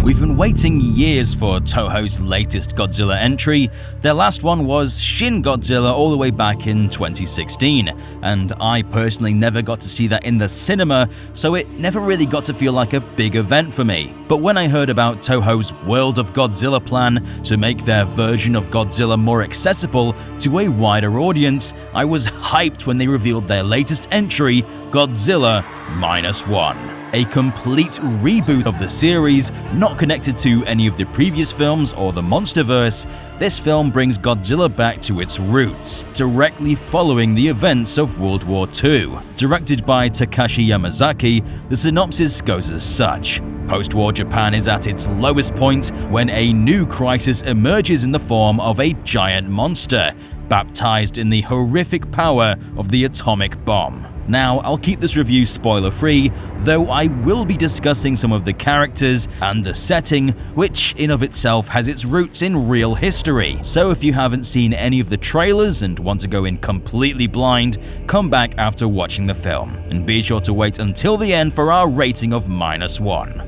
We've been waiting years for Toho's latest Godzilla entry. Their last one was Shin Godzilla all the way back in 2016, and I personally never got to see that in the cinema, so it never really got to feel like a big event for me. But when I heard about Toho's World of Godzilla plan to make their version of Godzilla more accessible to a wider audience, I was hyped when they revealed their latest entry, Godzilla Minus One. A complete reboot of the series, not connected to any of the previous films or the MonsterVerse. This film brings Godzilla back to its roots, directly following the events of World War II. Directed by Takashi Yamazaki, the synopsis goes as such. Post-war Japan is at its lowest point when a new crisis emerges in the form of a giant monster, baptized in the horrific power of the atomic bomb. Now, I'll keep this review spoiler-free, though I will be discussing some of the characters and the setting, which in of itself has its roots in real history. So if you haven't seen any of the trailers and want to go in completely blind, come back after watching the film. And be sure to wait until the end for our rating of -1.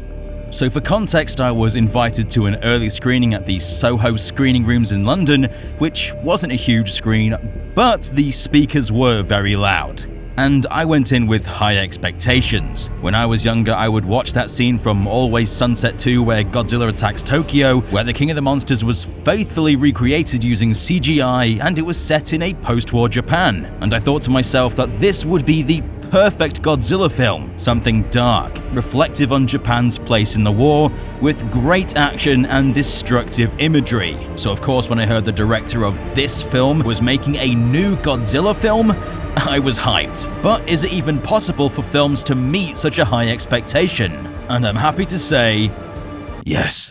So for context, I was invited to an early screening at the Toho screening rooms in London, which wasn't a huge screen, but the speakers were very loud. And I went in with high expectations. When I was younger, I would watch that scene from Always Sunset 2 where Godzilla attacks Tokyo, where the King of the Monsters was faithfully recreated using CGI, and it was set in a post-war Japan. And I thought to myself that this would be the perfect Godzilla film, something dark, reflective on Japan's place in the war, with great action and destructive imagery. So of course, when I heard the director of this film was making a new Godzilla film, I was hyped. But is it even possible for films to meet such a high expectation? And I'm happy to say, yes.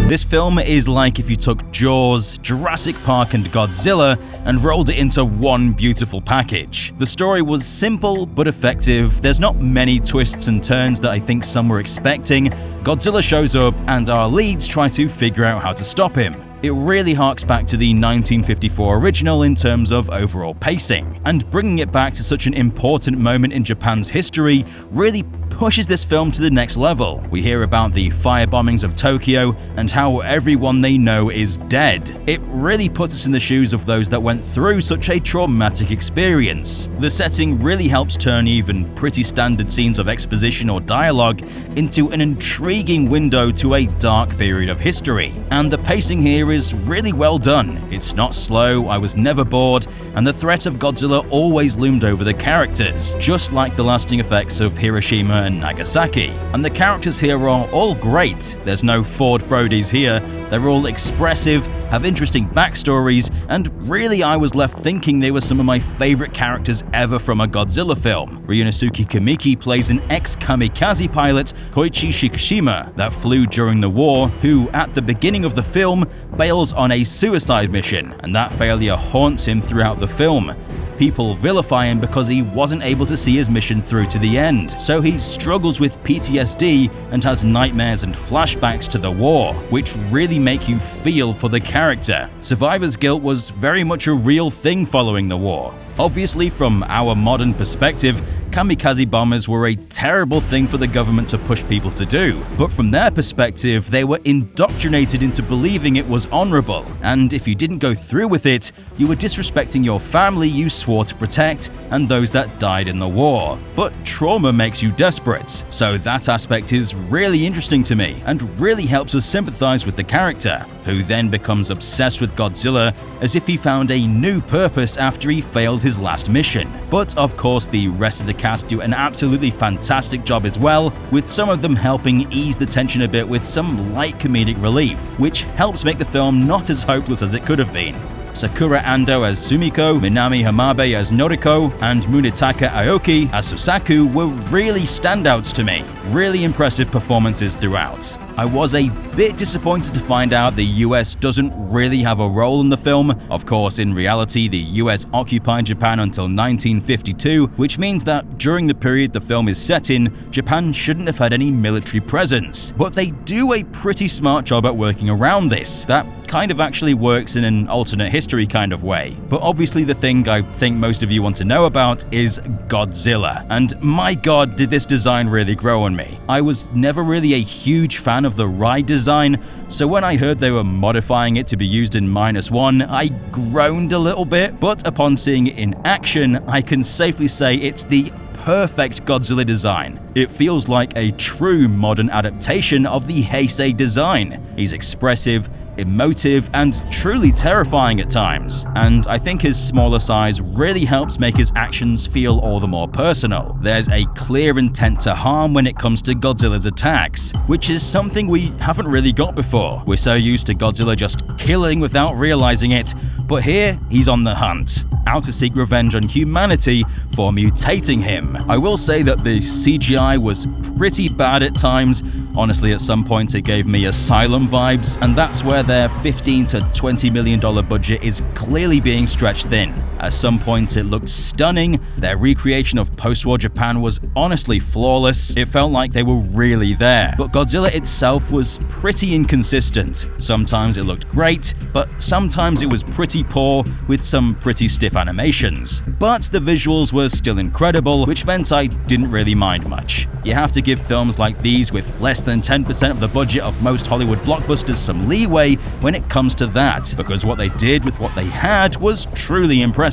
This film is like if you took Jaws, Jurassic Park and Godzilla and rolled it into one beautiful package. The story was simple but effective. There's not many twists and turns that I think some were expecting. Godzilla shows up and our leads try to figure out how to stop him. It really harks back to the 1954 original in terms of overall pacing, and bringing it back to such an important moment in Japan's history really pushes this film to the next level. We hear about the firebombings of Tokyo and how everyone they know is dead. It really puts us in the shoes of those that went through such a traumatic experience. The setting really helps turn even pretty standard scenes of exposition or dialogue into an intriguing window to a dark period of history. And the pacing here is really well done. It's not slow, I was never bored, and the threat of Godzilla always loomed over the characters, just like the lasting effects of Hiroshima and Nagasaki. And the characters here are all great. There's no Ford Brodies here. They're all expressive, have interesting backstories, and really I was left thinking they were some of my favorite characters ever from a Godzilla film. Ryunosuke Kamiki plays an ex-kamikaze pilot, Koichi Shikishima, that flew during the war, who at the beginning of the film bails on a suicide mission, and that failure haunts him throughout the film. People vilify him because he wasn't able to see his mission through to the end, so he struggles with PTSD and has nightmares and flashbacks to the war, which really make you feel for the character. Survivor's guilt was very much a real thing following the war. Obviously, from our modern perspective, kamikaze bombers were a terrible thing for the government to push people to do, but from their perspective, they were indoctrinated into believing it was honorable, and if you didn't go through with it, you were disrespecting your family you swore to protect and those that died in the war. But trauma makes you desperate, so that aspect is really interesting to me and really helps us sympathize with the character, who then becomes obsessed with Godzilla as if he found a new purpose after he failed his last mission. But of course, the rest of the cast do an absolutely fantastic job as well, with some of them helping ease the tension a bit with some light comedic relief, which helps make the film not as hopeless as it could have been. Sakura Ando as Sumiko, Minami Hamabe as Noriko, and Munetaka Aoki as Susaku were really standouts to me. Really impressive performances throughout. I was a bit disappointed to find out the US doesn't really have a role in the film. Of course, in reality, the US occupied Japan until 1952, which means that during the period the film is set in, Japan shouldn't have had any military presence. But they do a pretty smart job at working around this. That kind of actually works in an alternate history kind of way. But obviously the thing I think most of you want to know about is Godzilla. And my god, did this design really grow on me. I was never really a huge fan of the ride design, so when I heard they were modifying it to be used in Minus One, I groaned a little bit, but upon seeing it in action, I can safely say it's the perfect Godzilla design. It feels like a true modern adaptation of the Heisei design. He's expressive, emotive, and truly terrifying at times. And I think his smaller size really helps make his actions feel all the more personal. There's a clear intent to harm when it comes to Godzilla's attacks, which is something we haven't really got before. We're so used to Godzilla just killing without realizing it, but here he's on the hunt, out to seek revenge on humanity for mutating him. I will say that the CGI was pretty bad at times. Honestly, at some points it gave me Asylum vibes, and that's where their $15 to $20 million budget is clearly being stretched thin. At some points it looked stunning. Their recreation of post-war Japan was honestly flawless. It felt like they were really there. But Godzilla itself was pretty inconsistent. Sometimes it looked great, but sometimes it was pretty poor with some pretty stiff animations. But the visuals were still incredible, which meant I didn't really mind much. You have to give films like these with less than 10% of the budget of most Hollywood blockbusters some leeway when it comes to that, because what they did with what they had was truly impressive.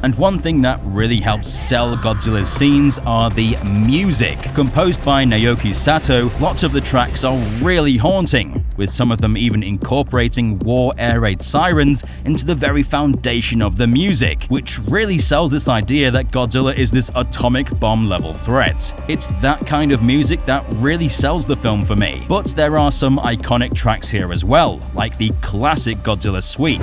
And one thing that really helps sell Godzilla's scenes are the music. Composed by Naoki Sato, lots of the tracks are really haunting, with some of them even incorporating war air raid sirens into the very foundation of the music, which really sells this idea that Godzilla is this atomic bomb level threat. It's that kind of music that really sells the film for me. But there are some iconic tracks here as well, like the classic Godzilla suite.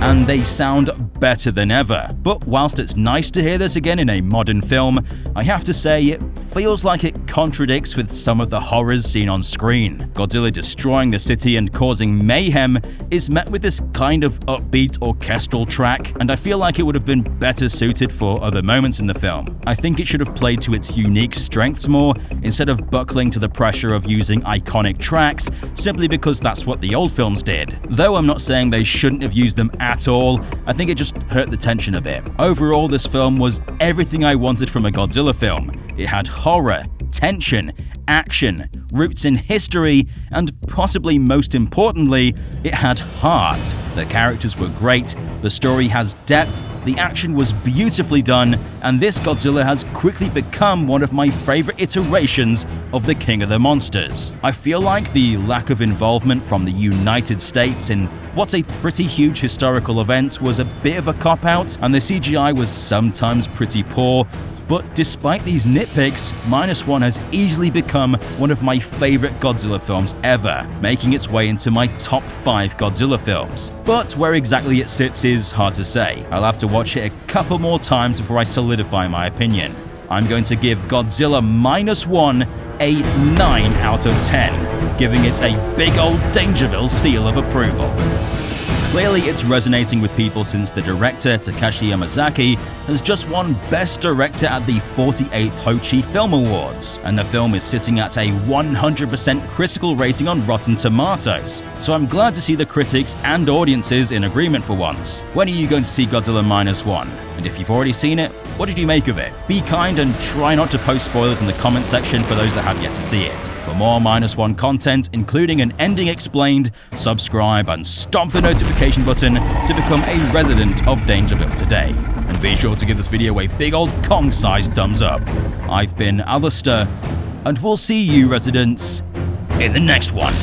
And they sound better than ever. But whilst it's nice to hear this again in a modern film, I have to say it feels like it contradicts with some of the horrors seen on screen. Godzilla destroying the city and causing mayhem is met with this kind of upbeat orchestral track, and I feel like it would have been better suited for other moments in the film. I think it should have played to its unique strengths more, instead of buckling to the pressure of using iconic tracks, simply because that's what the old films did. Though I'm not saying they shouldn't have used them at all, I think it just hurt the tension a bit. Overall, this film was everything I wanted from a Godzilla film. It had horror, tension, action, roots in history, and possibly most importantly, it had heart. The characters were great, the story has depth, the action was beautifully done, and this Godzilla has quickly become one of my favorite iterations of the King of the Monsters. I feel like the lack of involvement from the United States in what's a pretty huge historical event was a bit of a cop-out, and the CGI was sometimes pretty poor. But despite these nitpicks, Minus One has easily become one of my favorite Godzilla films ever, making its way into my top 5 Godzilla films. But where exactly it sits is hard to say. I'll have to watch it a couple more times before I solidify my opinion. I'm going to give Godzilla Minus One a 9 out of 10, giving it a big old Dangerville seal of approval. Clearly, it's resonating with people since the director, Takashi Yamazaki, has just won Best Director at the 48th Hochi Film Awards, and the film is sitting at a 100% critical rating on Rotten Tomatoes. So I'm glad to see the critics and audiences in agreement for once. When are you going to see Godzilla Minus One? And if you've already seen it, what did you make of it? Be kind and try not to post spoilers in the comment section for those that have yet to see it. For more Minus One content, including an ending explained, subscribe and stomp the notification button to become a resident of Dangerville today. And be sure to give this video a big old Kong-sized thumbs up. I've been Alistair, and we'll see you residents in the next one.